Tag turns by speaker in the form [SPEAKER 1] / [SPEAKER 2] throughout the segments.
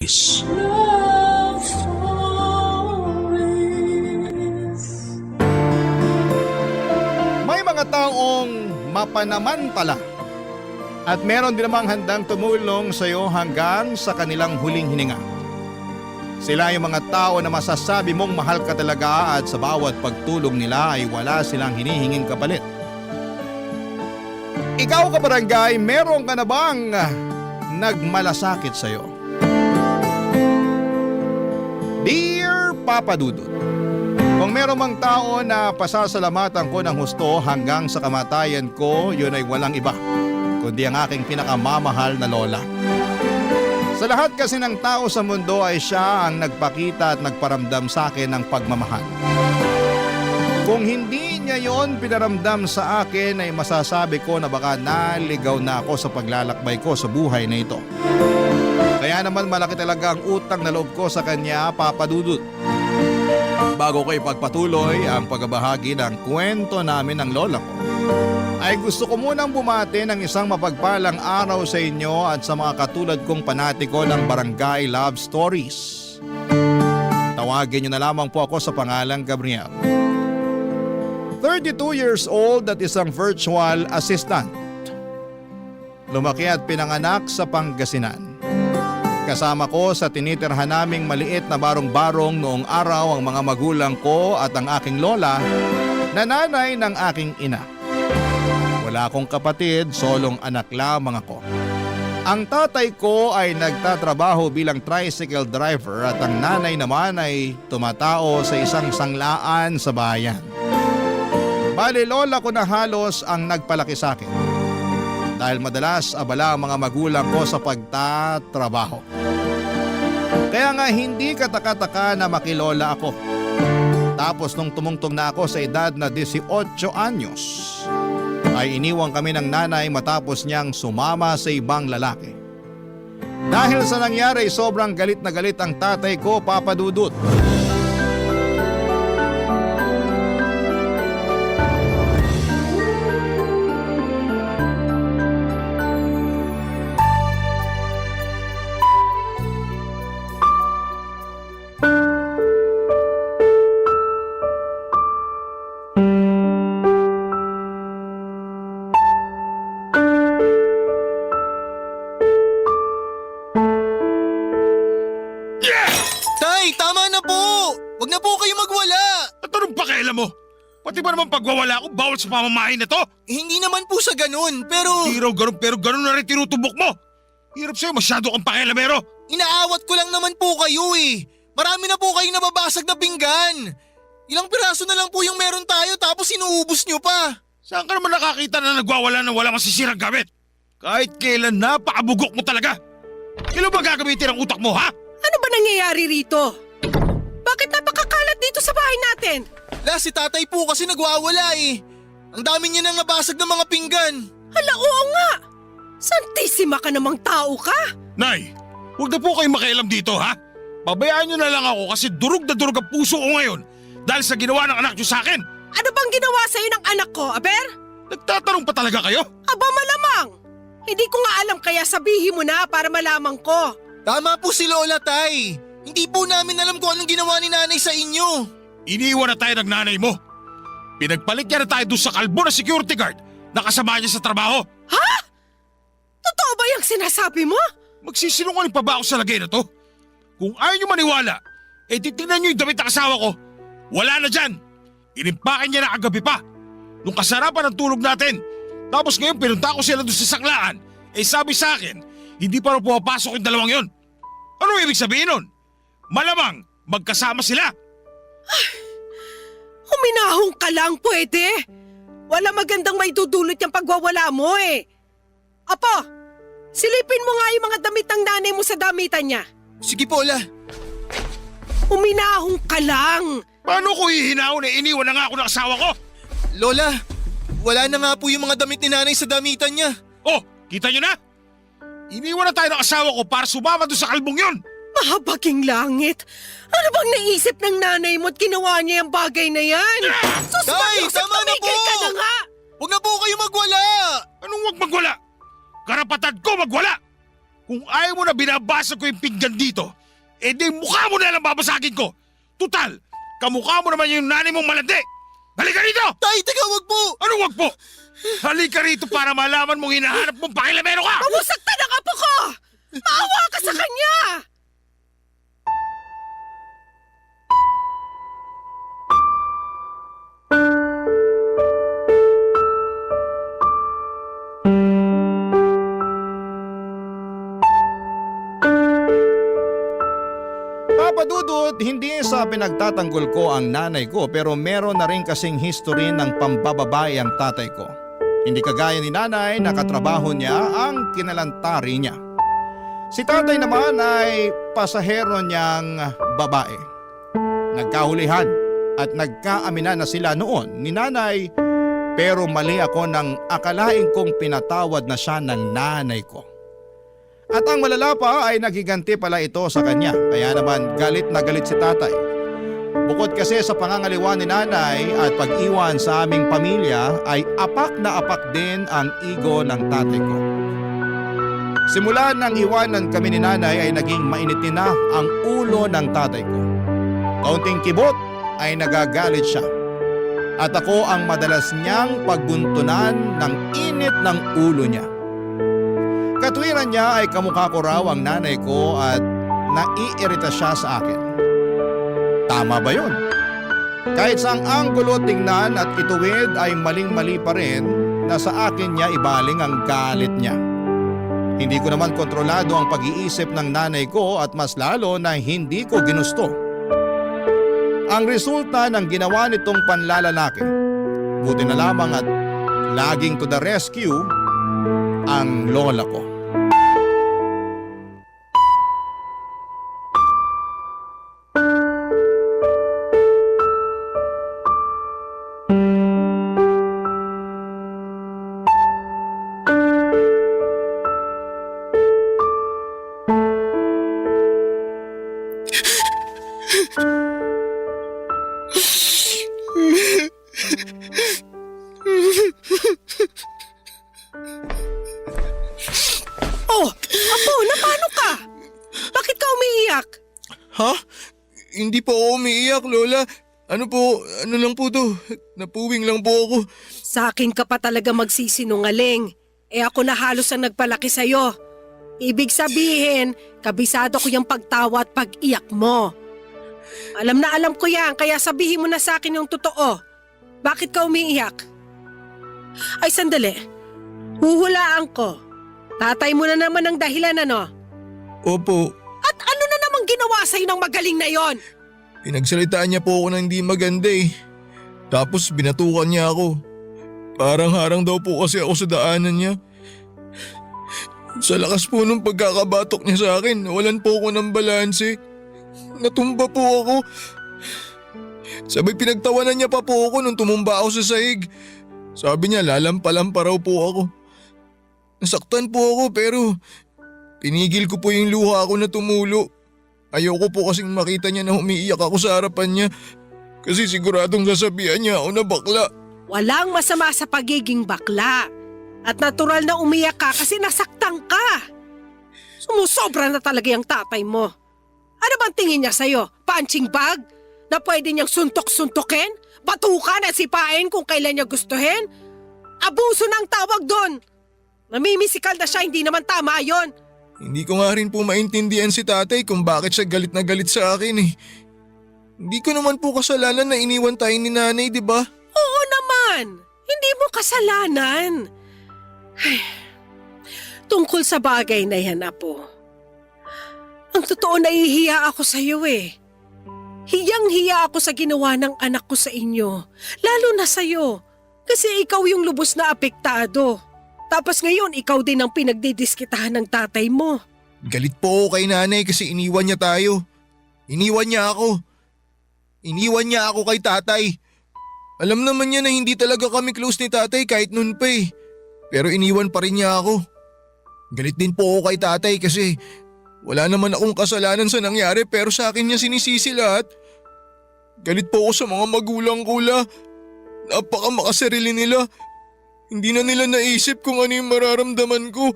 [SPEAKER 1] Love stories.
[SPEAKER 2] May mga taong mapanamantala at meron din namang handang tumulong sa iyo hanggang sa kanilang huling hininga. Sila yung mga tao na masasabi mong mahal ka talaga at sa bawat pagtulong nila ay wala silang hinihinging kapalit. Ikaw kabarangay, meron ka na bang nagmalasakit sa iyo? Dear Papa Dudut, kung meron mang tao na pasasalamatan ko ng husto hanggang sa kamatayan ko, yun ay walang iba, kundi ang aking pinakamamahal na lola. Sa lahat kasi ng tao sa mundo ay siya ang nagpakita at nagparamdam sa akin ng pagmamahal. Kung hindi niya yon pinaramdam sa akin ay masasabi ko na baka naligaw na ako sa paglalakbay ko sa buhay na ito. Kaya naman malaki talaga ang utang na loob ko sa kanya, Papa Dudut. Bago ko ipagpatuloy ang pagbabahagi ng kwento namin ng lola ko, ay gusto ko munang bumati ng isang mapagpalang araw sa inyo at sa mga katulad kong panatiko ng Barangay Love Stories. Tawagin niyo na lamang po ako sa pangalang Gabriel. 32 years old at isang virtual assistant. Lumaki at pinanganak sa Pangasinan. Kasama ko sa tinitirhan naming maliit na barong-barong noong araw ang mga magulang ko at ang aking lola na nanay ng aking ina. Wala akong kapatid, solong anak lamang ako. Ang tatay ko ay nagtatrabaho bilang tricycle driver at ang nanay naman ay tumatao sa isang sanglaan sa bayan. Bali lola ko na halos ang nagpalaki sa akin. Dahil madalas abala ang mga magulang ko sa pagtatrabaho. Kaya nga hindi kataka-taka na makilola ako. Tapos nung tumungtong na ako sa edad na 18 anyos, ay iniwang kami ng nanay matapos niyang sumama sa ibang lalaki. Dahil sa nangyari sobrang galit na galit ang tatay ko, Papa Dudut.
[SPEAKER 3] Tay, tama na po! Huwag na po kayo magwala!
[SPEAKER 4] At anong pakialam mo? Pati ba naman pagwawala ako bawal sa pamamahay na to?
[SPEAKER 3] Hindi naman po sa ganun, pero
[SPEAKER 4] Di raw ganun pero ganun na rin tinutubok mo. Hirap sa'yo, masyado kang pakialamero.
[SPEAKER 3] inaawat ko lang naman po kayo eh. Marami na po kayong nababasag na pinggan. Ilang piraso na lang po yung meron tayo tapos inuubos nyo pa.
[SPEAKER 4] Saan ka naman nakakita na nagwawala ng walang masisirang gamit? Kahit kailan napakabugok mo talaga. Kailan ba gagamitin ang utak mo, ha?
[SPEAKER 5] Ano ba nangyayari rito? Bakit napakakalat dito sa bahay natin?
[SPEAKER 3] La, si tatay po kasi nagwawala eh. Ang dami niya nang nabasag ng mga pinggan.
[SPEAKER 5] Hala, oo nga! Santisima ka namang tao ka!
[SPEAKER 4] Nay, huwag na po kayong makialam dito, ha? Pabayaan nyo na lang ako kasi durog na durog ang puso ko ngayon dahil sa ginawa ng anak nyo sa akin.
[SPEAKER 5] Ano bang ginawa sa'yo ng anak ko, Aber?
[SPEAKER 4] Nagtatanong pa talaga kayo?
[SPEAKER 5] Aba malamang! Hindi ko nga alam kaya sabihin mo na para malaman ko.
[SPEAKER 3] Tama po si Lola, Tay. Hindi po namin alam kung anong ginawa ni nanay sa inyo.
[SPEAKER 4] Iniwan na tayo ng nanay mo. Pinagpalit niya na tayo doon sa kalbo na security guard na kasama niya sa trabaho.
[SPEAKER 5] Ha? Totoo ba yung sinasabi mo?
[SPEAKER 4] Magsisinungaling pa ba ako sa lagay na to? Kung ayaw niyo maniwala, titignan niyo yung damit ng asawa ko. Wala na dyan. Inimpakan niya na kagabi pa. Nung kasarapan ng tulog natin. Tapos ngayon pinunta ko sila doon sa sanglaan. Sabi sa akin, hindi pa rin pumapasok yung dalawang yon. Ano ibig sabihin nun? Malamang magkasama sila.
[SPEAKER 5] Huminahong ka lang, pwede. Wala magandang may dudulot yung pagwawala mo eh. Apo, silipin mo nga yung mga damit ng nanay mo sa damitan niya.
[SPEAKER 3] Sige po, La.
[SPEAKER 5] Huminahong ka lang.
[SPEAKER 4] Paano ko hihinahon na iniwan na nga ako ng asawa ko?
[SPEAKER 3] Lola, wala na nga po yung mga damit ni nanay sa damitan niya.
[SPEAKER 4] Oh, kita nyo na? Iniwan na tayo ng asawa ko para sumama doon sa kalbong yon.
[SPEAKER 5] Mahabaging langit. Ano bang naisip ng nanay mo at ginawa niya yung bagay na yan? Sus,
[SPEAKER 3] Tay,
[SPEAKER 5] Mariusap,
[SPEAKER 3] tama na
[SPEAKER 5] tumigil
[SPEAKER 3] po!
[SPEAKER 5] ka na nga!
[SPEAKER 3] Huwag na po kayo magwala!
[SPEAKER 4] Anong wag magwala? Karapatan ko magwala! Kung ayaw mo na binabasag ko yung pinggan dito, di mukha mo na lang babasagin ko. Tutal, kamukha mo naman yung nanay mong malandi. Halika rito!
[SPEAKER 3] Tay, teka, wag po!
[SPEAKER 4] Anong wag po? Halika rito para malaman mong hinahanap mong pakilamero ka!
[SPEAKER 5] Pamusaktan ang apo ko! Maawa ka sa kanya!
[SPEAKER 2] Papa Dudut, hindi sa pinagtatanggol ko ang nanay ko pero meron na rin kasing history ng pambababae ang tatay ko. Hindi kagaya ni nanay, nakatrabaho niya ang kinalantari niya. Si tatay naman ay pasahero niyang babae. Nagkahulihan at nagkaaminan na sila noon ni nanay pero mali ako nang akalain kong pinatawad na siya ng nanay ko. At ang malala pa ay nagiganti pala ito sa kanya kaya naman galit na galit si tatay. Bukod kasi sa pangangaliwa ni nanay at pag-iwan sa aming pamilya ay apak na apak din ang ego ng tatay ko. Simula nang iwanan kami ni nanay ay naging mainitin na ang ulo ng tatay ko. Kaunting kibot ay nagagalit siya. At ako ang madalas niyang pagbuntunan ng init ng ulo niya. Katwiran niya ay kamukha ko raw ang nanay ko at naiirita siya sa akin. Tama ba yun? Kahit saang anggulo tingnan at ituwid ay maling-mali pa rin na sa akin niya ibaling ang galit niya. Hindi ko naman kontrolado ang pag-iisip ng nanay ko at mas lalo na hindi ko ginusto. Ang resulta ng ginawa nitong panlalalaki, buti na lamang at laging to the rescue ang lola ko.
[SPEAKER 5] Oh, apo, napano ka? Bakit ka umiiyak?
[SPEAKER 3] Ha? Hindi po ako umiiyak, Lola. Ano lang po to? Napuwing lang po ako.
[SPEAKER 5] Sa akin ka pa talaga magsisinungaling. Ako na halos ang nagpalaki sa'yo. Ibig sabihin, kabisado ko yung pagtawa at pag-iyak mo. Alam na alam ko yan, kaya sabihin mo na sa akin yung totoo. Bakit ka umiiyak? Ay, sandali. Huhulaan ko. Tatay mo na naman ang dahilan, ano?
[SPEAKER 3] Opo,
[SPEAKER 5] At ano na namang ginawa sa'yo ng magaling na yon?
[SPEAKER 3] pinagsalitaan niya po ako ng hindi maganda eh. Tapos binatukan niya ako. Parang harang daw po kasi ako sa daanan niya. Sa lakas po nung pagkakabatok niya sa akin, walan po ako ng balanse. Natumba po ako. Sabay pinagtawanan niya pa po ako nung tumumba ako sa sahig. Sabi niya lalampa-lampa raw po ako. Nasaktan po ako pero pinigil ko po yung luha ko na tumulo. Ayoko po kasing makita niya na umiiyak ako sa harapan niya. Kasi siguradong sasabihan niya ako na bakla.
[SPEAKER 5] Walang masama sa pagiging bakla. At natural na umiyak ka kasi nasaktan ka. Sumusobra na talaga yung tatay mo. Ano bang tingin niya sa'yo? Punching bag? Na pwede niyang suntok-suntokin? Batukan at sipain kung kailan niya gustuhin? Abuso ng tawag doon. Namimisikal na siya, hindi naman tama yon.
[SPEAKER 3] Hindi ko nga rin po maintindihan si tatay kung bakit siya galit na galit sa akin eh. Hindi ko naman po kasalanan na iniwan tayo ni nanay, di ba?
[SPEAKER 5] Oo naman. Hindi mo kasalanan. Ay, tungkol sa bagay na yan, Apo. Ang totoo, nahihiya ako sa iyo eh. Hiyang-hiya ako sa ginawa ng anak ko sa inyo. Lalo na sa iyo. Kasi ikaw yung lubos na apektado. Tapos ngayon, ikaw din ang pinagdidiskitahan ng tatay mo.
[SPEAKER 3] Galit po ako kay nanay kasi iniwan niya tayo. Iniwan niya ako. Iniwan niya ako kay tatay. Alam naman niya na hindi talaga kami close ni tatay kahit noon pa eh. Pero iniwan pa rin niya ako. Galit din po ako kay tatay kasi wala naman akong kasalanan sa nangyari pero sa akin niya sinisisi lahat. Galit po ako sa mga magulang ko la. Napaka makasarili nila. Hindi na nila naisip kung ano yung mararamdaman ko.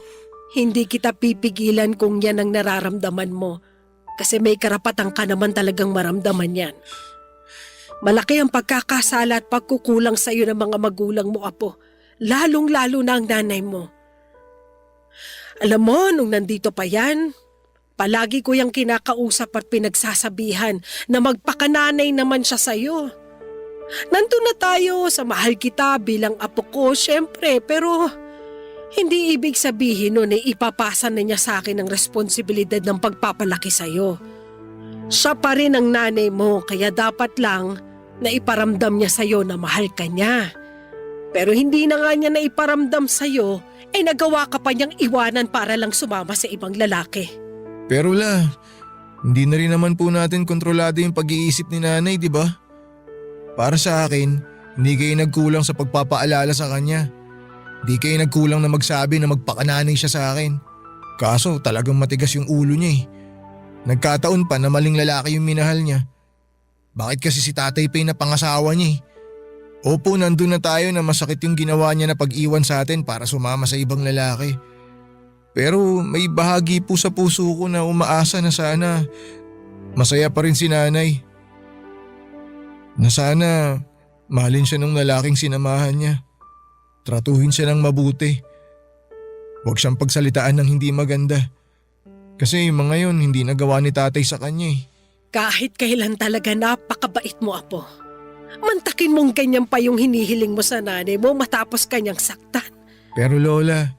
[SPEAKER 5] Hindi kita pipigilan kung yan ang nararamdaman mo. Kasi may karapatan ka naman talagang maramdaman yan. Malaki ang pagkakasala at pagkukulang sa iyo ng mga magulang mo, Apo. Lalong-lalo na ang nanay mo. Alam mo, nung nandito pa yan, palagi ko yung kinakausap at pinagsasabihan na magpakananay naman siya sa'yo. Nandun na tayo sa mahal kita bilang apo ko, syempre, pero hindi ibig sabihin nun ipapasa na niya sa akin ang responsibilidad ng pagpapalaki sa'yo. Siya pa rin ang nanay mo, kaya dapat lang na iparamdam niya sa'yo na mahal ka niya. Pero hindi na nga niya na iparamdam sa'yo, nagawa ka pa niyang iwanan para lang sumama sa ibang lalaki.
[SPEAKER 3] Pero la, hindi na rin naman po natin kontrolado yung pag-iisip ni nanay, di ba? Para sa akin, hindi kayo nagkulang sa pagpapaalala sa kanya. Hindi kayo nagkulang na magsabi na magpakananay siya sa akin. Kaso talagang matigas yung ulo niya eh. Nagkataon pa na maling lalaki yung minahal niya. Bakit kasi si tatay pa yung napangasawa niya eh? Opo, nandun na tayo na masakit yung ginawa niya na pag-iwan sa atin para sumama sa ibang lalaki. Pero may bahagi po sa puso ko na umaasa na sana masaya pa rin si nanay. Na sana mahalin siya ng lalaking sinamahan niya. Tratuhin siya ng mabuti. Huwag siyang pagsalitaan ng hindi maganda. Kasi yung mga yun hindi nagawa ni tatay sa kanya eh.
[SPEAKER 5] Kahit kailan talaga napakabait mo, Apo. Mantakin mong ganyan pa yung hinihiling mo sa nanay mo matapos kanyang saktan.
[SPEAKER 3] Pero Lola,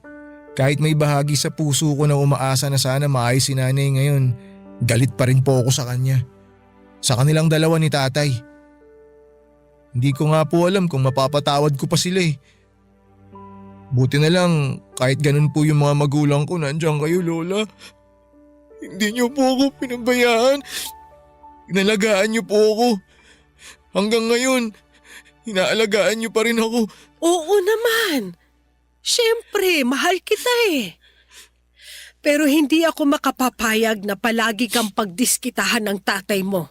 [SPEAKER 3] kahit may bahagi sa puso ko na umaasa na sana maayos si nanay ngayon, galit pa rin po ako sa kanya. Sa kanilang dalawa ni tatay. Hindi ko nga po alam kung mapapatawad ko pa sila eh. Buti na lang kahit ganun po yung mga magulang ko, nandiyan kayo Lola. Hindi niyo po ako pinabayaan. Inalagaan niyo po ako. Hanggang ngayon, inaalagaan niyo pa rin ako.
[SPEAKER 5] Oo naman. Siyempre, mahal kita eh. Pero hindi ako makapapayag na palagi kang pagdiskitahan ng tatay mo.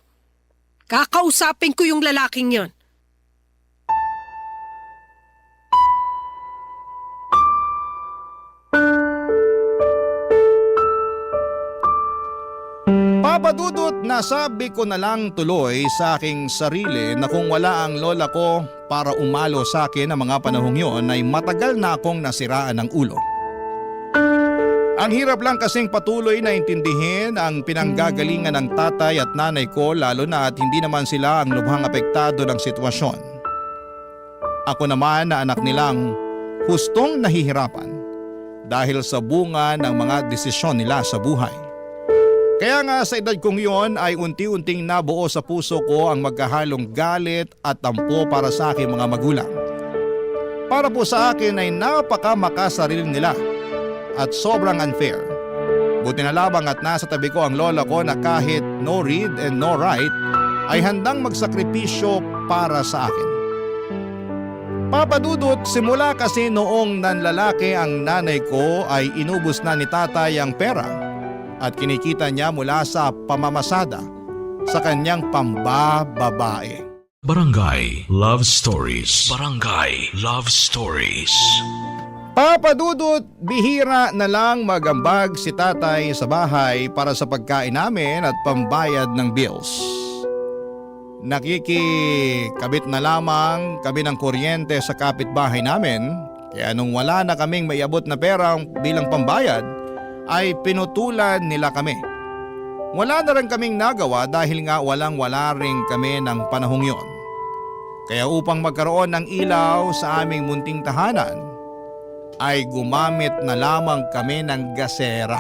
[SPEAKER 5] Kakausapin ko yung lalaking yon.
[SPEAKER 2] Papadudot, nasabi ko na lang tuloy sa aking sarili na kung wala ang lola ko para umalo sa akin ang mga panahong yun ay matagal na akong nasiraan ng ulo. Ang hirap lang kasing patuloy na intindihin ang pinanggagalingan ng tatay at nanay ko lalo na at hindi naman sila ang lubhang apektado ng sitwasyon. Ako naman na anak nilang hustong nahihirapan dahil sa bunga ng mga desisyon nila sa buhay. Kaya nga sa edad kong yon ay unti-unting nabuo sa puso ko ang magkahalong galit at tampo para sa aking mga magulang. Para po sa akin ay napakamakasarili nila at sobrang unfair. Buti na lamang at nasa tabi ko ang lola ko na kahit no read and no write ay handang magsakripisyo para sa akin. Papadudot, simula kasi noong nanlalaki ang nanay ko ay inubos na ni tatay ang pera at kinikita niya mula sa pamamasada sa kanyang pambababae.
[SPEAKER 1] Barangay Love Stories. Barangay Love Stories.
[SPEAKER 2] Papadudot, bihira na lang magambag si tatay sa bahay para sa pagkain namin at pambayad ng bills. Nakikikabit na lamang kami ng kuryente sa kapitbahay namin, kaya nung wala na kaming maiabot na pera bilang pambayad, ay pinutulan nila kami. Wala na rin kaming nagawa dahil nga walang-wala rin kami ng panahong yon. Kaya upang magkaroon ng ilaw sa aming munting tahanan, ay gumamit na lamang kami ng gasera.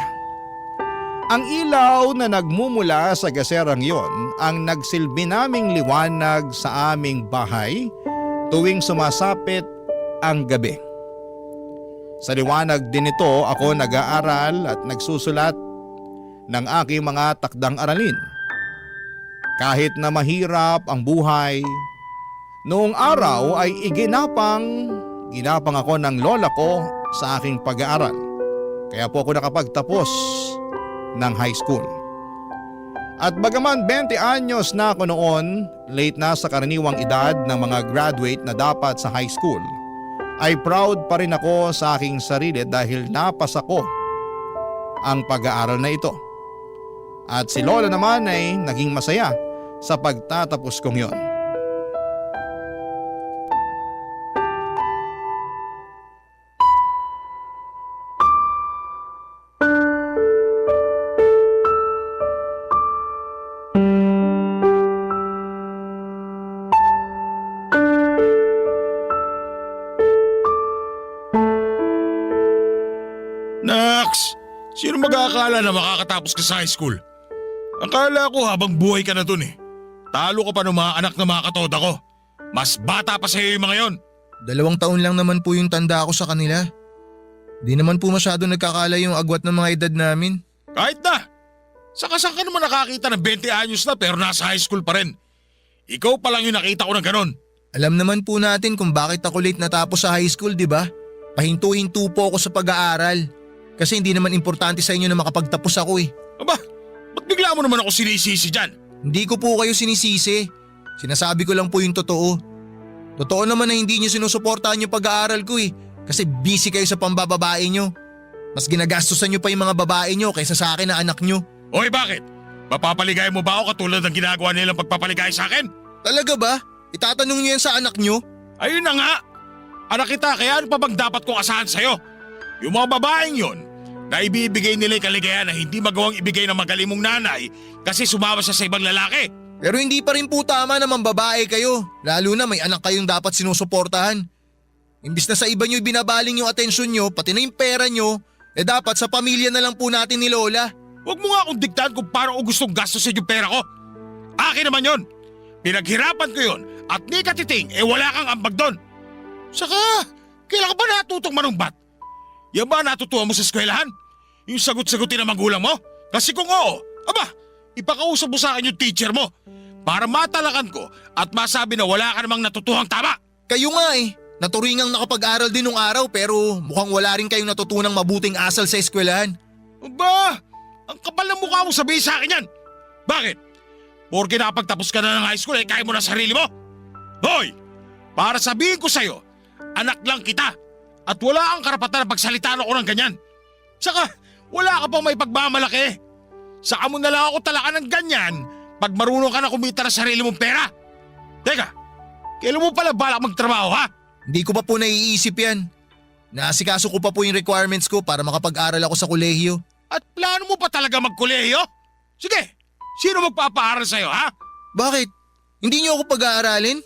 [SPEAKER 2] Ang ilaw na nagmumula sa gaserang yon ang nagsilbi naming liwanag sa aming bahay tuwing sumasapit ang gabi. Sa liwanag din ito ako nag-aaral at nagsusulat ng aking mga takdang aralin. Kahit na mahirap ang buhay, noong araw ay ginapang ako ng lola ko sa aking pag-aaral. Kaya po ako nakapagtapos ng high school. At bagaman 20 anyos na ako noon, late na sa karaniwang edad ng mga graduate na dapat sa high school, ay proud pa rin ako sa aking sarili dahil napasa ko ang pag-aaral na ito. At si Lola naman ay naging masaya sa pagtatapos kong yon.
[SPEAKER 4] Nax! Sino mag-aakala na makakatapos ka sa high school? Akala ko habang buhay ka na dun eh. Talo ka pa ng mga anak na mga katoda ko. Mas bata pa sa'yo yung mga yon.
[SPEAKER 3] 2 taon lang naman po yung tanda ko sa kanila. Di naman po masyado nagkakala yung agwat ng mga edad namin.
[SPEAKER 4] Kahit na. Saka saan ka naman nakakita ng 20 anyos na pero nasa high school pa rin? Ikaw pa lang yung nakita ko ng ganon.
[SPEAKER 3] Alam naman po natin kung bakit ako late natapos sa high school, di ba? Pahinto-hinto po ako sa pag-aaral. Kasi hindi naman importante sa inyo na makapagtapos ako eh.
[SPEAKER 4] Aba, ba't bigla mo naman ako sinisisi dyan?
[SPEAKER 3] Hindi ko po kayo sinisisi. Sinasabi ko lang po yung totoo. Totoo naman na hindi nyo sinusuportahan yung pag-aaral ko eh. Kasi busy kayo sa pambababae nyo. Mas ginagastusan nyo pa yung mga babae nyo kaysa sa akin na anak nyo.
[SPEAKER 4] Oy, bakit? Mapapaligay mo ba ako katulad ng ginagawa nilang pagpapaligay sa akin?
[SPEAKER 3] Talaga ba? Itatanong nyo yan sa anak nyo?
[SPEAKER 4] Ayun na nga. Anak kita, kaya ano pa bang dapat kong asahan sa'yo? Yung mga babaeng yon na ibibigay nila yung kaligayahan na hindi magawang ibigay ng magaling mong nanay kasi sumama siya sa ibang lalaki.
[SPEAKER 3] Pero hindi pa rin po tama naman babae kayo. Lalo na may anak kayong dapat sinusuportahan. Imbis na sa iba nyo binabaling yung atensyon nyo, pati na yung pera nyo, dapat sa pamilya na lang po natin ni Lola.
[SPEAKER 4] Huwag mo nga akong diktahan kung paano ko gustong gastusin yung pera ko. Akin naman yon. Pinaghirapan ko yon at ni katiting wala kang ambag doon. Saka, kailan ka ba natutong manumbat? Yan ba natutuwa mo sa eskwelahan? Yung sagot-sagutin ng magulang mo? Kasi kung oo, aba, ipakausap mo sa akin yung teacher mo para matalakan ko at masabi na wala ka namang natutuhang tama.
[SPEAKER 3] Kayo nga eh. Naturingang nakapag-aral din nung araw pero mukhang wala rin kayong natutunang mabuting asal sa eskwelahan.
[SPEAKER 4] Aba, ang kapal ng mukha mo sabihin sa akin yan. Bakit? Porke nakapagtapos ka na ng high school kaya mo na sarili mo? Hoy, para sabihin ko sa'yo, anak lang kita. At wala kang karapatan na pagsalitaan ako ng ganyan. Saka, wala ka pang may pagmamalaki. Saka mo na lang ako talakan ng ganyan pag marunong ka na kumita ng sarili mong pera. Teka, kailan mo pala balak magtrabaho ha?
[SPEAKER 3] Hindi ko pa po naiisip yan. Naasikaso ko pa po yung requirements ko para makapag-aral ako sa kolehiyo.
[SPEAKER 4] At plano mo pa talaga magkolehiyo? Sige, sino magpapaaral sa'yo ha?
[SPEAKER 3] Bakit? Hindi niyo ako pag-aaralin?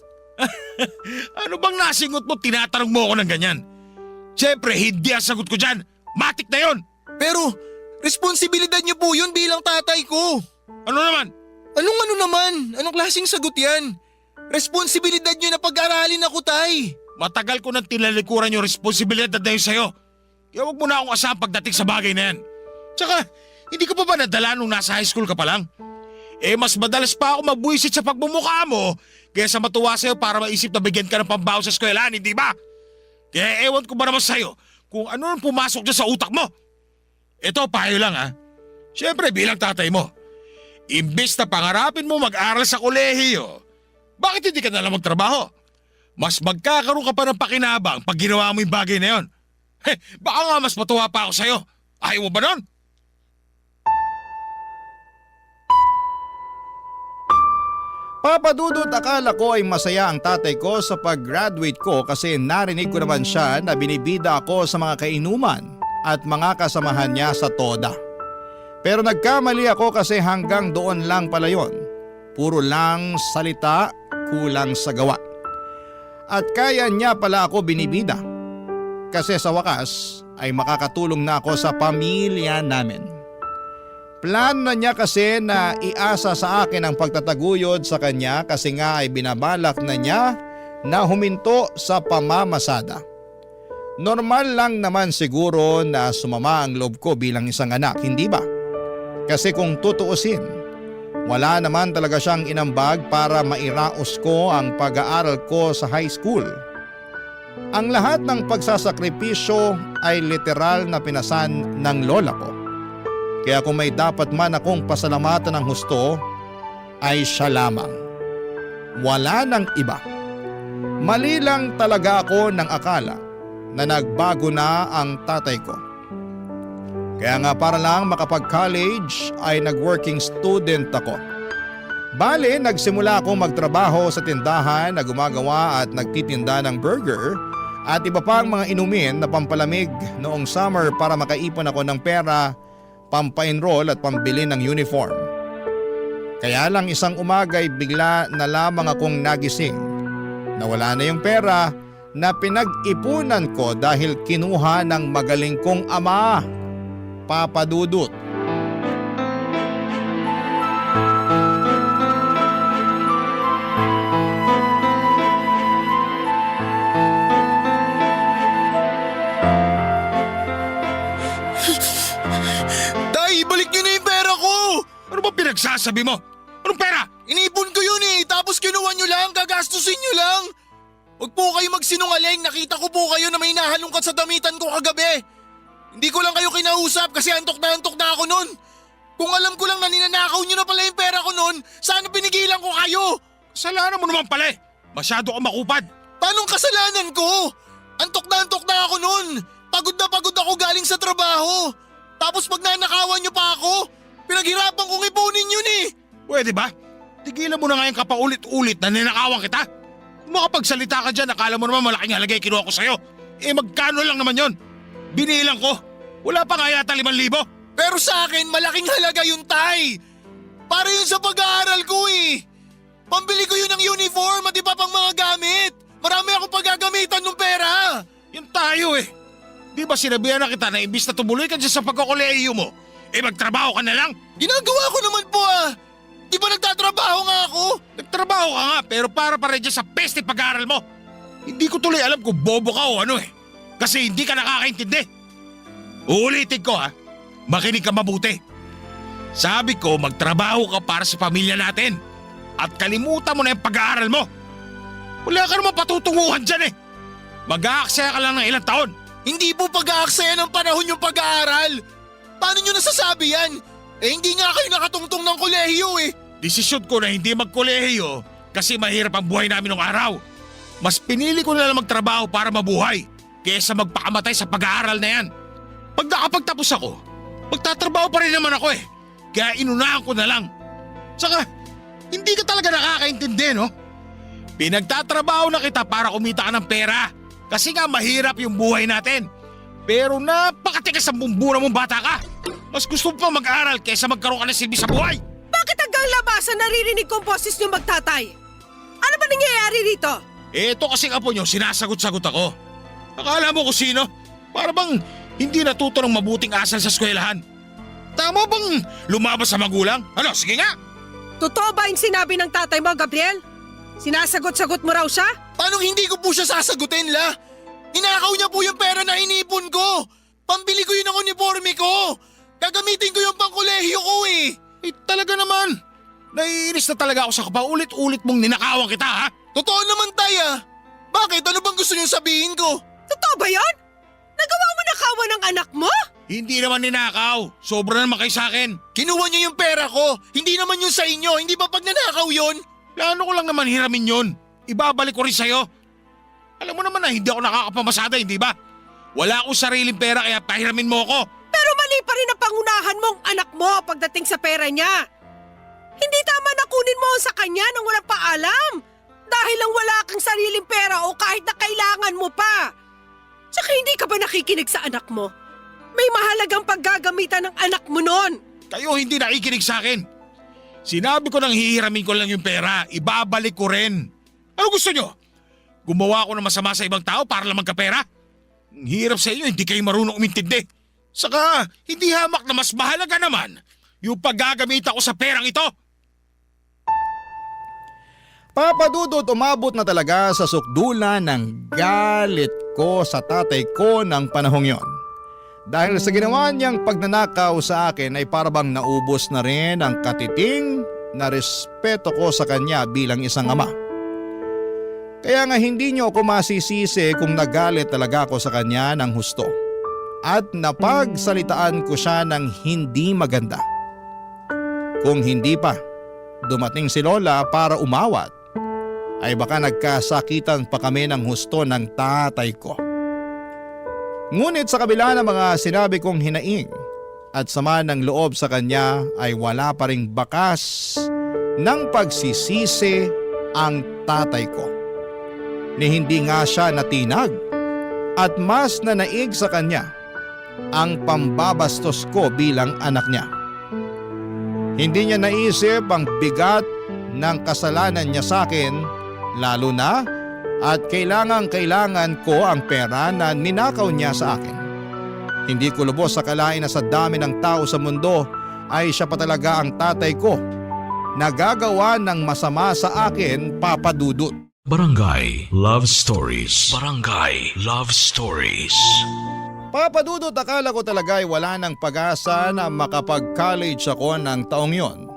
[SPEAKER 4] Ano bang nasingot mo tinatanong mo ako ng ganyan? Siyempre, hindi ang sagot ko dyan. Matik na yon.
[SPEAKER 3] Pero, responsibilidad niyo po yun bilang tatay ko.
[SPEAKER 4] Ano naman?
[SPEAKER 3] Anong ano naman? Anong klaseng sagot yan? Responsibilidad niyo na pag-aralin ako, tay.
[SPEAKER 4] Matagal ko nang tinalikuran yung responsibilidad na yun sa'yo. Kaya huwag mo na akong asahan pagdating sa bagay na yan. Tsaka, hindi ko pa ba nadala nung nasa high school ka pa lang? Mas madalas pa ako magbuisit sa pagmumukha mo kaysa matuwa sa'yo para maisip na bigyan ka ng pambaho sa eskwelahan, hindi ba? Kaya ewan ko ba naman sa'yo kung ano nang pumasok dyan sa utak mo. Ito, payo lang ha. Siyempre bilang tatay mo, imbes na pangarapin mo mag-aral sa kolehiyo, bakit hindi ka nalang magtrabaho? Mas magkakaroon ka pa ng pakinabang pag ginawa mo yung bagay na yon. Baka nga mas matuwa pa ako sa'yo. Ayaw mo ba nun?
[SPEAKER 2] Papadudot, akala ko ay masaya ang tatay ko sa pag-graduate ko kasi narinig ko naman siya na binibida ako sa mga kainuman at mga kasamahan niya sa toda. Pero nagkamali ako kasi hanggang doon lang pala yon. Puro lang salita, kulang sa gawa. At kaya niya pala ako binibida. Kasi sa wakas ay makakatulong na ako sa pamilya namin. Plano na niya kasi na iasa sa akin ang pagtataguyod sa kanya kasi nga ay binabalak na niya na huminto sa pamamasada. Normal lang naman siguro na sumama ang loob ko bilang isang anak, hindi ba? Kasi kung tutuusin, wala naman talaga siyang inambag para mairaos ko ang pag-aaral ko sa high school. Ang lahat ng pagsasakripisyo ay literal na pinasan ng lola ko. Kaya kung may dapat man akong pasalamatan ng husto, ay siya lamang. Wala nang iba. Mali lang talaga ako ng akala na nagbago na ang tatay ko. Kaya nga para lang makapag-college ay nag-working student ako. Bale, nagsimula akong magtrabaho sa tindahan na gumagawa at nagtitinda ng burger at iba pang mga inumin na pampalamig noong summer para makaipon ako ng pera, pampa-enroll at pambili ng uniform. Kaya lang isang umaga'y bigla na lamang akong nagising. Nawala na yung pera na pinag-ipunan ko dahil kinuha ng magaling kong ama, Papa Dudut.
[SPEAKER 3] Tay, ibalik niyo na yung pera ko!
[SPEAKER 4] Ano ba pinagsasabi mo? Anong pera?
[SPEAKER 3] Inipon ko yun tapos kinuha niyo lang, gagastusin niyo lang! Huwag po kayo magsinungaling, nakita ko po kayo na may nahalungkat sa damitan ko kagabi. Hindi ko lang kayo kinausap kasi antok na ako nun. Kung alam ko lang na ninanakaw niyo na pala yung pera ko nun, sana pinigilan ko kayo!
[SPEAKER 4] Kasalanan mo naman pala eh. Masyado ka makupad.
[SPEAKER 3] Paanong kasalanan ko? Antok na ako nun. Pagod na pagod ako galing sa trabaho. Tapos magnanakawan niyo pa ako. Pinaghirapan kong ipunin yun eh.
[SPEAKER 4] Pwede ba? Tigilan mo na nga yung kapaulit-ulit na ninakawan kita. Kung makapagsalita ka dyan, akala mo naman malaking halaga yung kinuha ko sa'yo. Eh magkano lang naman yon? Binilang ko. Wala pa nga yata 5,000.
[SPEAKER 3] Pero sa akin, malaking halaga yun, Tay. Para yun sa pag-aaral ko eh. Pambili ko yun ng uniform at iba pang mga gamit. Marami akong paggagamitan ng pera.
[SPEAKER 4] Yun tayo eh. Di ba sinabihan na kita na imbis na tumuloy ka dyan sa pagkakolehiyo mo, eh magtrabaho ka na lang?
[SPEAKER 3] Ginagawa ko naman po ah. Di ba nagtatrabaho nga ako?
[SPEAKER 4] Nagtrabaho ka nga pero para pa rin dyan sa peste pag-aaral mo. Hindi ko tuloy alam kung bobo ka o ano eh. Kasi hindi ka nakakaintindi. Uulitin ko ha. Makinig ka mabuti. Sabi ko magtrabaho ka para sa pamilya natin. At kalimutan mo na yung pag-aaral mo. Wala ka naman patutunguhan dyan eh. Mag-aaksaya ka lang ng ilang taon.
[SPEAKER 3] Hindi po pag-aaksaya ng panahon yung pag-aaral. Paano nyo nasasabi yan? Eh hindi nga kayo nakatungtong ng kolehiyo eh.
[SPEAKER 4] Desisyon ko na hindi magkolehiyo kasi mahirap ang buhay namin nung araw. Mas pinili ko na lang magtrabaho para mabuhay kaysa magpakamatay sa pag-aaral na yan. Pag nakapagtapos ako, magtatrabaho pa rin naman ako eh. Kaya inunahan ko na lang. Saka, hindi ka talaga nakakaintindi no? Pinagtatrabaho na kita para kumita ka ng pera. Kasi nga mahirap yung buhay natin. Pero napakatigas ang bumbura mong bata ka. Mas gusto mo pa mag-aral kaysa magkaroon ka ng silbi sa buhay.
[SPEAKER 5] Bakit hanggang labasan naririnig kong boses niyo magtatay? Ano ba nangyayari rito?
[SPEAKER 4] Ito kasing apo nyo, sinasagot-sagot ako. Akala mo kung sino? Para bang hindi natuto ng mabuting asal sa eskwelahan. Tama bang lumabas sa magulang? Ano, sige nga!
[SPEAKER 5] Totoo ba yung sinabi ng tatay mo, Gabriel? Sinasagot-sagot mo raw siya?
[SPEAKER 3] Paano hindi ko po siya sasagutin, La? Ninakaw niya po yung pera na inipon ko. Pambili ko yun ng uniforme ko. Gagamitin ko yung pangkolehiyo ko eh.
[SPEAKER 4] Eh talaga naman. Naiinis na talaga ako sa kapaulit-ulit mong ninakawan kita ha?
[SPEAKER 3] Totoo naman, Taya. Bakit? Ano bang gusto niyong sabihin ko?
[SPEAKER 5] Totoo ba yan? Nagawa mo nakawan ng anak mo?
[SPEAKER 4] Hindi naman ninakaw. Sobra naman kayo sa akin.
[SPEAKER 3] Kinuha niyo yung pera ko. Hindi naman yun sa inyo. Hindi ba pag nanakaw yun?
[SPEAKER 4] Plano ko lang naman hiramin yun. Ibabalik ko rin sa'yo. Alam mo naman na hindi ako nakakapamasada, hindi ba? Wala akong sariling pera kaya pahiramin mo ako.
[SPEAKER 5] Pero mali pa rin ang pangunahan mong anak mo pagdating sa pera niya. Hindi tama na kunin mo sa kanya nang walang paalam. Dahil lang wala kang sariling pera o kahit na kailangan mo pa. Tsaka hindi ka ba nakikinig sa anak mo? May mahalagang paggagamitan ng anak mo nun.
[SPEAKER 4] Kayo hindi nakikinig sa akin. Sinabi ko nang hihiramin ko lang yung pera, ibabalik ko rin. Ano gusto nyo? Gumawa ako ng masama sa ibang tao para lang magkapera? Ang hirap sa inyo, hindi kayo marunong umintindi. Saka, hindi hamak na mas mahalaga naman yung paggagamit ako sa perang ito.
[SPEAKER 2] Papa Dudut, umabot na talaga sa sukdulan ng galit ko sa tatay ko ng panahong yon. Dahil sa ginawa niyang pagnanakaw sa akin ay parabang naubos na rin ang katiting na respeto ko sa kanya bilang isang ama. Kaya nga hindi niyo ako masisisi kung nagalit talaga ako sa kanya ng husto. At napagsalitaan ko siya ng hindi maganda. Kung hindi pa dumating si Lola para umawat, ay baka nagkasakitan pa kami ng husto ng tatay ko. Ngunit sa kabila ng mga sinabi kong hinaing, at sama ng loob sa kanya ay wala pa ring bakas ng pagsisisi ang tatay ko. Ni hindi nga siya natinag at mas nanaig sa kanya ang pambabastos ko bilang anak niya. Hindi niya naisip ang bigat ng kasalanan niya sa akin, lalo na at kailangan ko ang pera na ninakaw niya sa akin. Hindi ko lubos akalain na sa dami ng tao sa mundo ay siya pa talaga ang tatay ko na gagawa ng masama sa akin, Papa Dudut.
[SPEAKER 1] Barangay Love Stories. Barangay Love Stories.
[SPEAKER 2] Papa Dudut, akala ko talaga ay wala ng pag-asa na makapag-college ako ng taong yon.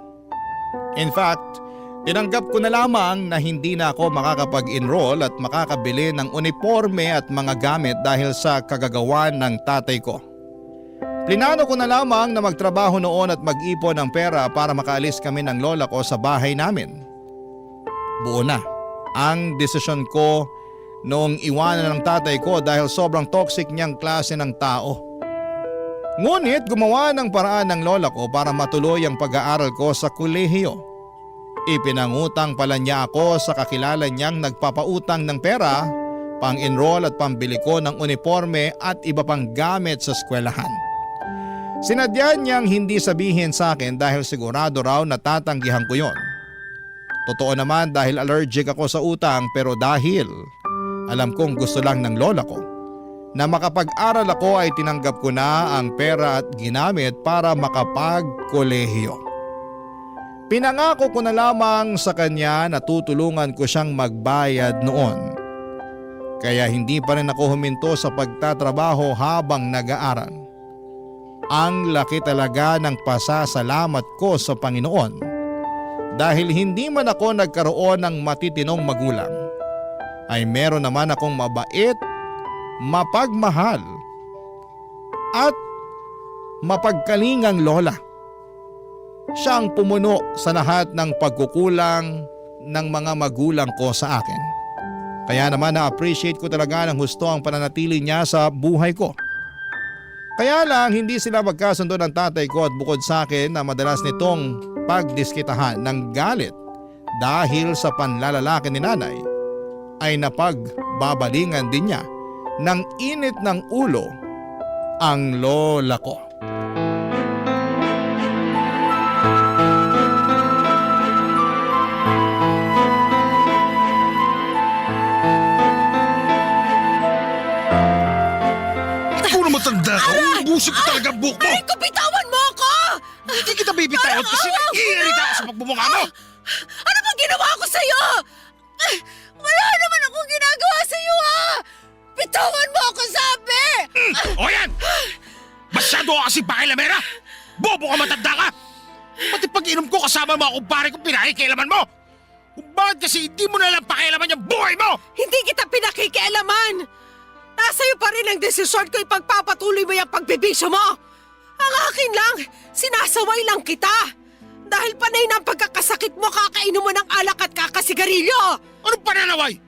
[SPEAKER 2] In fact, tinanggap ko na lamang na hindi na ako makakapag-enroll at makakabili ng uniforme at mga gamit dahil sa kagagawan ng tatay ko. Plinano ko na lamang na magtrabaho noon at mag-ipon ng pera para makaalis kami ng lola ko sa bahay namin. Buo na ang desisyon ko noong iwanan ng tatay ko dahil sobrang toxic niyang klase ng tao. Ngunit gumawa ng paraan ng lola ko para matuloy ang pag-aaral ko sa kolehiyo. Ipinangutang pala niya ako sa kakilala niyang nagpapautang ng pera, pang-enroll at pambili ko ng uniforme at iba pang gamit sa eskwelahan. Sinadya niyang hindi sabihin sa akin dahil sigurado raw na tatanggihan ko yon. Totoo naman dahil allergic ako sa utang, pero dahil alam kong gusto lang ng lola ko na makapag-aral ako ay tinanggap ko na ang pera at ginamit para makapag-kolehiyo. Pinangako ko na lamang sa kanya na tutulungan ko siyang magbayad noon. Kaya hindi pa rin ako huminto sa pagtatrabaho habang nag-aaral. Ang laki talaga ng pasasalamat ko sa Panginoon dahil hindi man ako nagkaroon ng matitinong magulang, ay meron naman akong mabait, mapagmahal at mapagkalingang lola. Siya ang pumuno sa lahat ng pagkukulang ng mga magulang ko sa akin. Kaya naman na-appreciate ko talaga ng husto ang pananatili niya sa buhay ko. Kaya lang hindi sila magkasundo ng tatay ko at bukod sa akin na madalas nitong pagdiskitahan ng galit dahil sa panlalalaki ni nanay, ay napagbabalingan din niya ng init ng ulo ang lola ko.
[SPEAKER 4] Matanda ka, ubusin ko talaga ang buhok mo!
[SPEAKER 5] Aray ko, bitawan mo ako!
[SPEAKER 4] Hindi kita bibitawan kasi naiirita ako sa pagbumukha mo!
[SPEAKER 5] Ano bang ginawa ko sa'yo? Wala naman akong ginagawa sa'yo, ha! Bitawan mo ako, sabi!
[SPEAKER 4] O yan! Masyado ka kasi pakilamera! Bobo ka, matanda ka! Pati pag-inom ko kasama mga kumpare ko, pinakikialaman mo! Kung bakit kasi hindi mo nalang pakialaman yung buhay mo!
[SPEAKER 5] Hindi kita pinakikialaman! Nasa'yo pa rin ang desisyon ko, ipagpapatuloy mo yung pagbibisyo mo! Ang akin lang, sinasaway lang kita! Dahil panay na ang pagkakasakit mo, kakainom mo ng alak at kakasigarilyo!
[SPEAKER 4] Anong pananaway?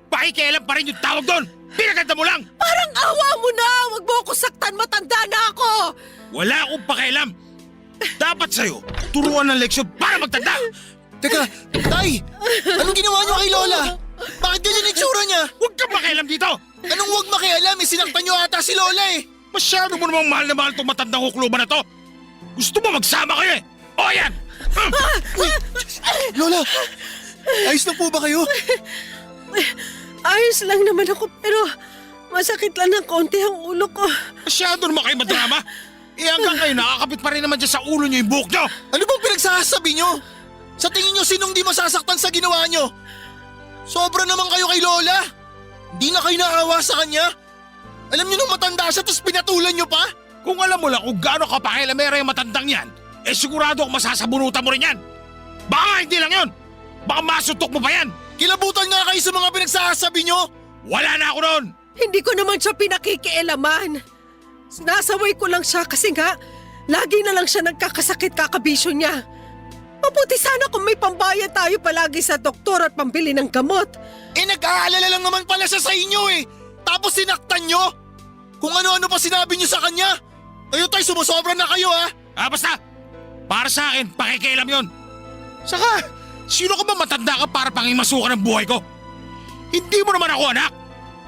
[SPEAKER 4] Pakikialam pa rin yung tawag doon! Pinaganda mo lang!
[SPEAKER 5] Parang awa mo na! Huwag mo ako saktan, matanda na ako!
[SPEAKER 4] Wala akong pakialam! Dapat sa'yo, turuan ng leksyon para magtanda!
[SPEAKER 3] Teka, Tay! Anong ginawa niyo kay Lola? Bakit ganyan itsura niya?
[SPEAKER 4] Huwag kang pakialam dito!
[SPEAKER 3] Anong huwag makialam? Sinaktan niyo ata si Lola eh!
[SPEAKER 4] Masyado mo namang mahal na mahal itong matandang hukluban na to! Gusto mo magsama kayo eh! O yan!
[SPEAKER 3] Lola! Ayos na po ba kayo?
[SPEAKER 5] Ayos lang naman ako, pero masakit lang ng konti ang ulo ko.
[SPEAKER 4] Masyado naman kayo madrama! Hanggang kayo nakakapit pa rin naman dyan sa ulo niyo yung buhok niyo!
[SPEAKER 3] Ano bang pinagsasabi niyo? Sa tingin niyo sinong di masasaktan sa ginawa niyo? Sobra naman kayo kay Lola! Di na kayo naawa sa kanya? Alam niyo nung matanda siya tapos pinatulan niyo pa?
[SPEAKER 4] Kung alam mo lang kung gaano kapakilamera yung matandang yan, eh sigurado ako masasabunutan mo rin yan! Baka hindi lang yun! Baka masutok mo pa yan!
[SPEAKER 3] Kilabutan nga kayo sa mga pinagsasabi niyo!
[SPEAKER 4] Wala na ako noon!
[SPEAKER 5] Hindi ko naman siya pinakikialaman. Sinasaway ko lang siya kasi nga, lagi na lang siya nagkakasakit kakabisyo niya. Mabuti sana kung may pambayad tayo palagi sa doktor at pambili ng gamot.
[SPEAKER 3] Eh nag-aalala lang naman pala siya sa inyo eh! Tapos sinaktan niyo! Kung ano-ano pa sinabi niyo sa kanya! Ayo tay, sumusobra na kayo ha!
[SPEAKER 4] Basta! Para sa akin, pakikialam yon. Saka, sino ka ba matanda ka para pangimasukan ng buhay ko? Hindi mo naman ako anak.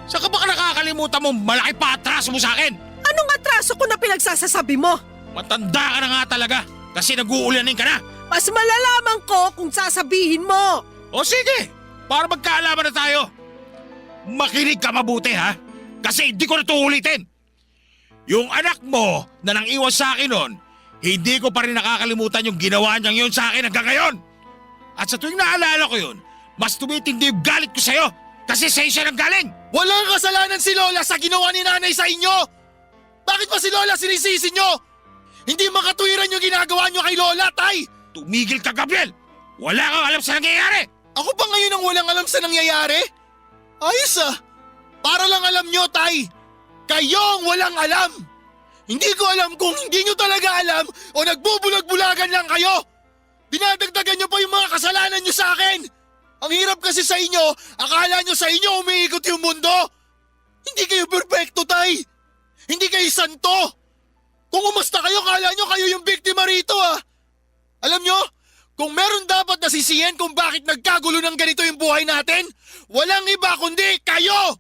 [SPEAKER 4] Saka baka nakakalimutan mo malaki pa atraso mo sa akin.
[SPEAKER 5] Anong atraso ko na pinagsasasabi mo?
[SPEAKER 4] Matanda ka na nga talaga kasi nag-uulanin ka na.
[SPEAKER 5] Mas malalaman ko kung sasabihin mo.
[SPEAKER 4] O sige, para magkaalaman na tayo. Makinig ka mabuti ha, kasi hindi ko na ito ulitin. Yung anak mo na nang iwan sa akin noon, hindi ko pa rin nakakalimutan yung ginawa niyang yun sa akin hanggang ngayon. At sa tuwing naalala ko yun, mas tumitindi yung galit ko sa'yo kasi sa'yo siya nang galing.
[SPEAKER 3] Walang kasalanan si Lola sa ginawa ni nanay sa inyo! Bakit ba si Lola sinisisi nyo? Hindi makatuwiran yung ginagawa nyo kay Lola, tay!
[SPEAKER 4] Tumigil ka, Gabriel! Wala kang alam sa nangyayari!
[SPEAKER 3] Ako pa ngayon ang walang alam sa nangyayari? Ayos ah! Para lang alam nyo, tay! Kayo ang walang alam! Hindi ko alam kung hindi nyo talaga alam o nagbubulag-bulagan lang kayo! Dinadagdagan nyo pa yung mga kasalanan nyo sa akin! Ang hirap kasi sa inyo, akala nyo sa inyo umiikot yung mundo! Hindi kayo perfecto, tay! Hindi kayo santo! Kung umasta kayo, kala nyo kayo yung biktima rito ah! Alam nyo, kung meron dapat nasisiyan kung bakit nagkagulo ng ganito yung buhay natin, walang iba kundi kayo!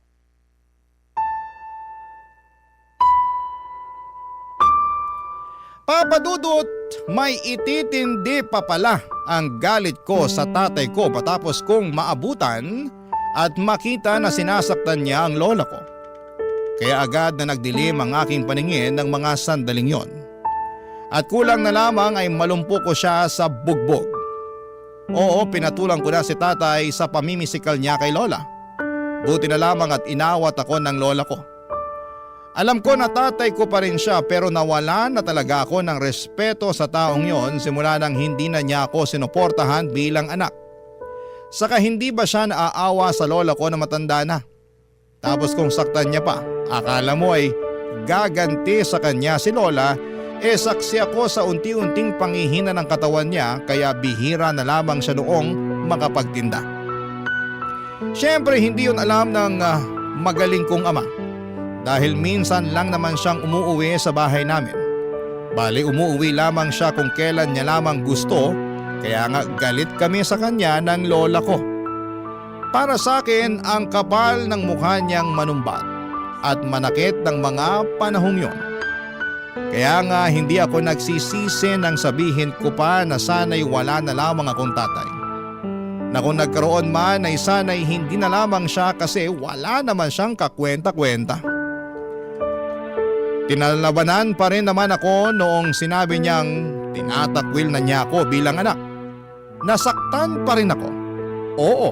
[SPEAKER 2] Papa Dudut, may ititindi pa pala ang galit ko sa tatay ko matapos kong maabutan at makita na sinasaktan niya ang lola ko. Kaya agad na nagdilim ang aking paningin ng mga sandaling yon. At kulang na lamang ay malumpo ko siya sa bugbog. Oo, pinatulang ko na si tatay sa pamimisikal niya kay lola. Buti na lamang at inawat ako ng lola ko. Alam ko na tatay ko pa rin siya pero nawalan na talaga ako ng respeto sa taong yon simula nang hindi na niya ako sinuportahan bilang anak. Saka hindi ba siya naaawa sa lola ko na matanda na? Tapos kung saktan niya pa, akala mo ay gaganti sa kanya si lola, saksi ako sa unti-unting panghihina ng katawan niya kaya bihira na lamang siya noong makapagtinda. Siyempre hindi yun alam ng magaling kong ama. Dahil minsan lang naman siyang umuuwi sa bahay namin. Bali umuuwi lamang siya kung kailan niya lamang gusto, kaya nga galit kami sa kanya ng lola ko. Para sa akin ang kapal ng mukha niyang manumbat at manakit ng mga panahong yon. Kaya nga hindi ako nagsisisi nang sabihin ko pa na sana'y wala na lamang akong tatay. Na kung nagkaroon man ay sana'y hindi na lamang siya kasi wala naman siyang kakwenta-kwenta. Tinalabanan pa rin naman ako noong sinabi niyang tinatakwil na niya ako bilang anak. Nasaktan pa rin ako. Oo,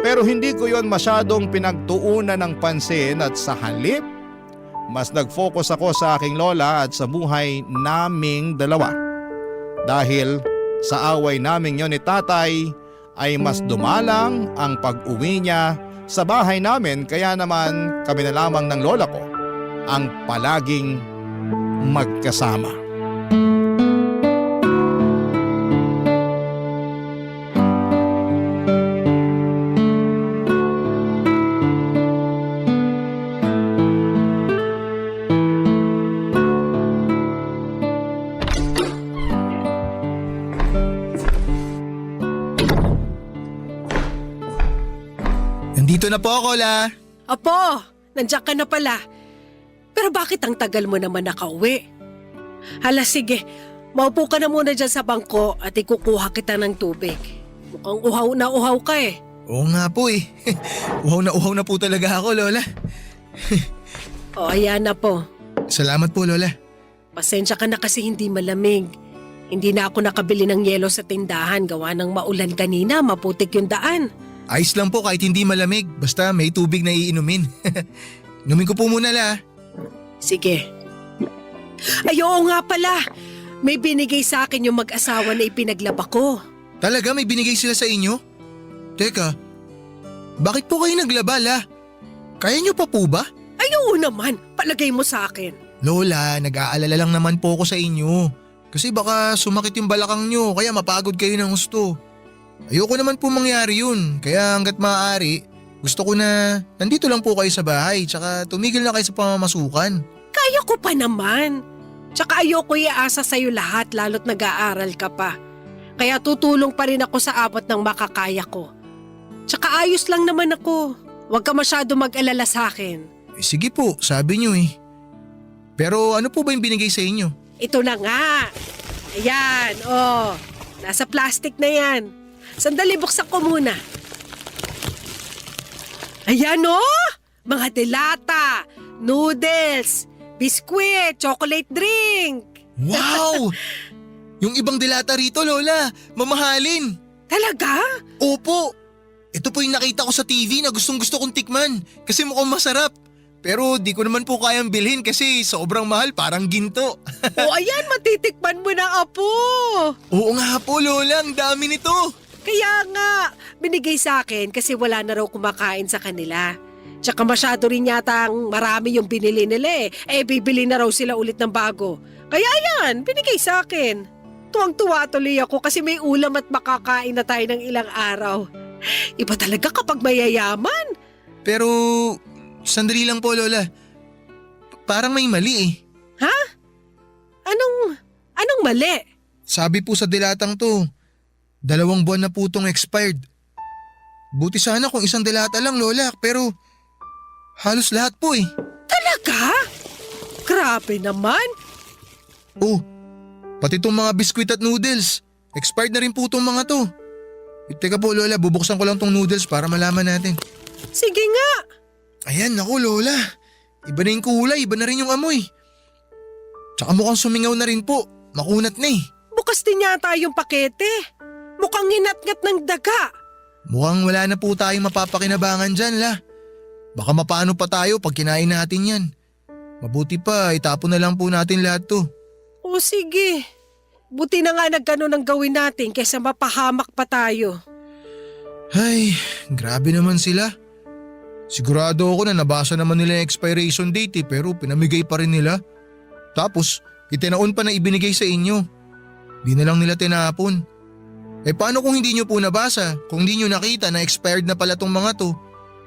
[SPEAKER 2] pero hindi ko yon masyadong pinagtuunan ng pansin at sa halip, mas nag-focus ako sa aking lola at sa buhay naming dalawa. Dahil sa away naming yon ni tatay ay mas dumalang ang pag-uwi niya sa bahay namin kaya naman kami na lamang ng lola ko ang palaging magkasama.
[SPEAKER 3] Nandito na po ako, La.
[SPEAKER 5] Apo, nandiyan ka na pala. Pero bakit ang tagal mo naman nakauwi? Hala sige, maupo ka na muna dyan sa bangko at ikukuha kita ng tubig. Mukhang uhaw na uhaw ka eh.
[SPEAKER 3] Oo nga po eh. Uhaw na po talaga ako, Lola.
[SPEAKER 5] O ayan na po.
[SPEAKER 3] Salamat po, Lola.
[SPEAKER 5] Pasensya ka na kasi hindi malamig. Hindi na ako nakabili ng yelo sa tindahan gawa ng maulan kanina, maputik yung daan.
[SPEAKER 3] Ayos lang po kahit hindi malamig. Basta may tubig na iinumin. Inumin ko po muna, La.
[SPEAKER 5] Sige. Ay oo nga pala, may binigay sa akin yung mag-asawa na ipinaglaba ko.
[SPEAKER 3] Talaga may binigay sila sa inyo? Teka, bakit po kayo naglaba, La? Kaya nyo pa po ba?
[SPEAKER 5] Ay oo naman, palagay mo sa akin.
[SPEAKER 3] Lola, nag-aalala lang naman po ako sa inyo. Kasi baka sumakit yung balakang nyo kaya mapagod kayo ng gusto. Ayoko naman po mangyari yun. Kaya hanggat maaari, gusto ko na nandito lang po kayo sa bahay tsaka tumigil na kayo sa pamamasukan.
[SPEAKER 5] Kaya ko pa naman. Tsaka ayoko iasa sa'yo lahat lalo't nag-aaral ka pa. Kaya tutulong pa rin ako sa abot ng makakaya ko. Tsaka ayos lang naman ako. Huwag ka masyado mag-alala sa akin.
[SPEAKER 3] Sige po, sabi niyo eh. Pero ano po ba yung binigay sa inyo?
[SPEAKER 5] Ito na nga. Ayan, oh. Nasa plastic na yan. Sandali, buksan ko muna. Ayan oh! Mga delata, noodles, biskwit, chocolate drink.
[SPEAKER 3] Wow! Yung ibang dilata rito, Lola, mamahalin.
[SPEAKER 5] Talaga?
[SPEAKER 3] Opo. Ito po yung nakita ko sa TV na gustong gusto kong tikman kasi mukhang masarap. Pero di ko naman po kayang bilhin kasi sobrang mahal, parang ginto.
[SPEAKER 5] O ayan, matitikman mo na, Apo.
[SPEAKER 3] Oo nga po, Lola, ang dami nito.
[SPEAKER 5] Kaya nga, binigay sa akin kasi wala na raw kumakain sa kanila. Tsaka masyado rin yata ang marami yung binili nila eh. Bibili na raw sila ulit ng bago. Kaya yan, binigay sa akin. Tuwang-tuwa tuloy ako kasi may ulam at makakain na tayo ng ilang araw. Iba talaga kapag mayayaman.
[SPEAKER 3] Pero, sandali lang po, Lola. Parang may mali eh.
[SPEAKER 5] Ha? Anong mali?
[SPEAKER 3] Sabi po sa dilatang to, 2 buwan na po itong expired. Buti sana kung 1 dilata lang, Lola, pero halos lahat po eh.
[SPEAKER 5] Talaga? Grabe naman.
[SPEAKER 3] Oh, pati itong mga biskwit at noodles. Expired na rin po itong mga to. Teka po, Lola, bubuksan ko lang tong noodles para malaman natin.
[SPEAKER 5] Sige nga.
[SPEAKER 3] Ayan, naku, Lola. Iba na yung kulay, iba na rin yung amoy. Tsaka mukhang sumingaw na rin po. Makunat na eh.
[SPEAKER 5] Bukas din yata yung pakete. Mukhang inat-ngat ng daga.
[SPEAKER 3] Mukhang wala na po tayong mapapakinabangan dyan, La. Baka mapaano pa tayo pag kinain natin yan. Mabuti pa, itapon na lang po natin lahat to.
[SPEAKER 5] O sige. Buti na nga nagkano ng gawin natin kaysa mapahamak pa tayo.
[SPEAKER 3] Ay, grabe naman sila. Sigurado ako na nabasa naman nila yung expiration date pero pinamigay pa rin nila. Tapos, itinaon pa na ibinigay sa inyo. Di na lang nila tinapon. Paano kung hindi nyo po nabasa? Kung hindi nyo nakita na expired na pala tong mga to,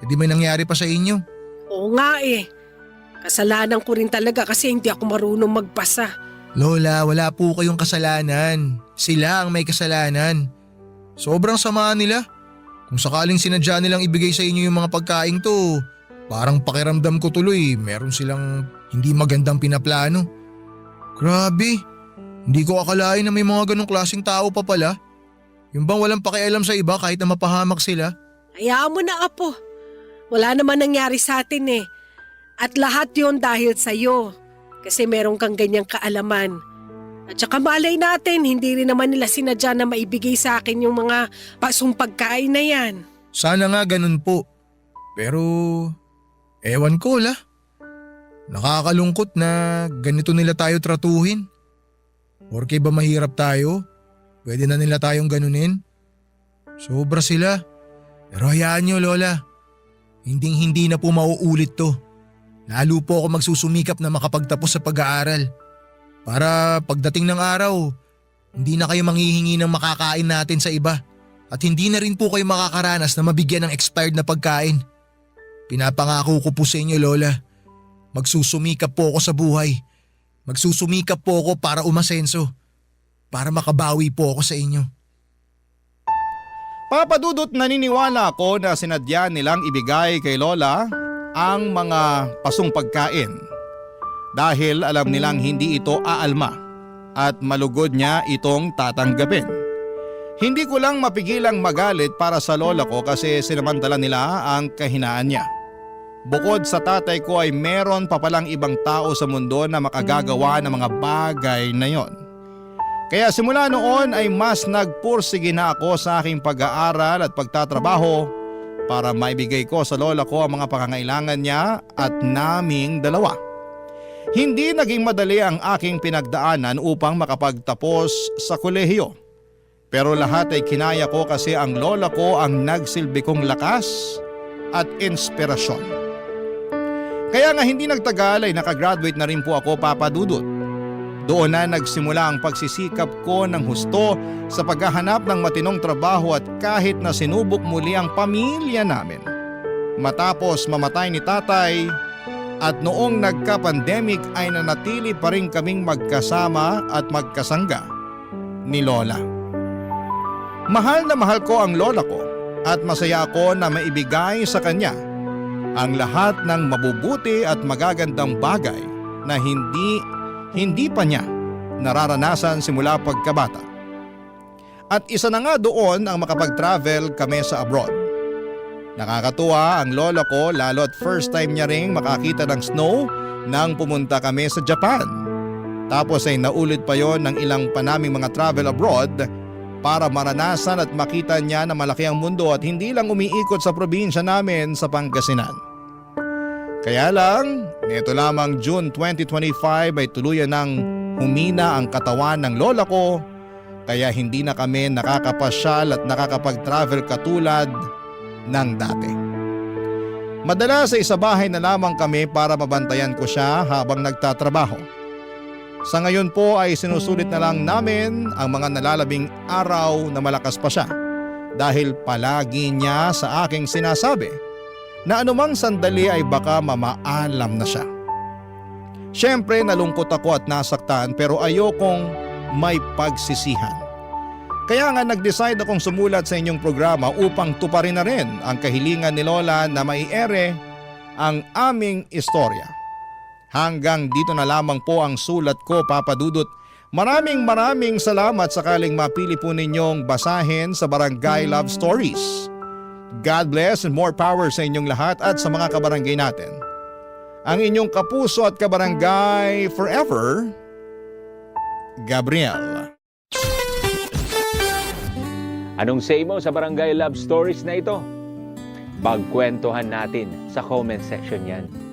[SPEAKER 3] di may nangyari pa sa inyo.
[SPEAKER 5] Oo nga eh. Kasalanan ko rin talaga kasi hindi ako marunong magbasa.
[SPEAKER 3] Lola, wala po kayong kasalanan. Sila ang may kasalanan. Sobrang sama nila. Kung sakaling sinadya nilang ibigay sa inyo yung mga pagkain to, parang pakiramdam ko tuloy meron silang hindi magandang pinaplano. Grabe, hindi ko akalain na may mga ganong klaseng tao pa pala. Yung bang walang pakialam sa iba kahit na mapahamak sila?
[SPEAKER 5] Hayaan mo na, Apo. Wala naman nangyari sa atin eh. At lahat yon dahil sa'yo. Kasi meron kang ganyang kaalaman. At saka malay natin, hindi rin naman nila sinadya na maibigay sa akin yung mga pasong pagkain na yan.
[SPEAKER 3] Sana nga ganun po. Pero, ewan ko la. Nakakalungkot na ganito nila tayo tratuhin. Porke ba mahirap tayo? Pwede na nila tayong ganunin? Sobra sila. Pero hayaan nyo, Lola. Hindi na po mauulit to. Lalo po ako magsusumikap na makapagtapos sa pag-aaral. Para pagdating ng araw, hindi na kayo manghihingi ng makakain natin sa iba. At hindi na rin po kayo makakaranas na mabigyan ng expired na pagkain. Pinapangako ko po sa inyo, Lola. Magsusumikap po ako sa buhay. Magsusumikap po ako para umasenso. Para makabawi po ako sa inyo.
[SPEAKER 2] Papa Dudut, naniniwala ako na sinadya nilang ibigay kay Lola ang mga pasong pagkain dahil alam nilang hindi ito aalma at malugod niya itong tatanggapin. Hindi ko lang mapigilang magalit para sa lola ko kasi sinamantala nila ang kahinaan niya. Bukod sa tatay ko ay meron pa palang ibang tao sa mundo na makagagawa ng mga bagay na yon. Kaya simula noon ay mas nagpursige na ako sa aking pag-aaral at pagtatrabaho para maibigay ko sa lola ko ang mga pangangailangan niya at naming dalawa. Hindi naging madali ang aking pinagdaanan upang makapagtapos sa kolehiyo. Pero lahat ay kinaya ko kasi ang lola ko ang nagsilbi kong lakas at inspirasyon. Kaya nga hindi nagtagal ay nakagraduate na rin po ako, Papa Dudut. Doon na nagsimula ang pagsisikap ko ng husto sa paghahanap ng matinong trabaho at kahit na sinubok muli ang pamilya namin. Matapos mamatay ni tatay, At noong nagka-pandemic ay nanatili pa rin kaming magkasama at magkasangga ni Lola. Mahal na mahal ko ang lola ko at masaya ako na maibigay sa kanya ang lahat ng mabubuti at magagandang bagay na hindi pa niya nararanasan simula pagkabata. At isa na nga doon ang makapag-travel kami sa abroad. Nakakatuwa ang lola ko lalo at first time niya ring makakita ng snow nang pumunta kami sa Japan. Tapos ay naulit pa yon ng ilang pa naming mga travel abroad para maranasan at makita niya na malaki ang mundo at hindi lang umiikot sa probinsya namin sa Pangasinan. Kaya lang, nito lamang June 2025 ay tuluyan ng humina ang katawan ng lola ko kaya hindi na kami nakakapasyal at nakakapag-travel katulad ng dati. Madalas ay sa bahay na lamang kami para mabantayan ko siya habang nagtatrabaho. Sa ngayon po ay sinusulit na lang namin ang mga nalalabing araw na malakas pa siya dahil palagi niya sa aking sinasabi na anumang sandali ay baka mamaalam na siya. Siyempre nalungkot ako at nasaktan pero ayokong may pagsisihan. Kaya nga nag-decide akong sumulat sa inyong programa upang tuparin na rin ang kahilingan ni Lola na maiere ang aming istorya. Hanggang dito na lamang po ang sulat ko, Papa Dudut. Maraming salamat sakaling mapili po ninyong basahin sa Barangay Love Stories. God bless and more power sa inyong lahat at sa mga kabarangay natin. Ang inyong kapuso at kabarangay forever, Gabriel.
[SPEAKER 6] Anong say mo sa Barangay Love Stories na ito? Pagkwentuhan natin sa comment section yan.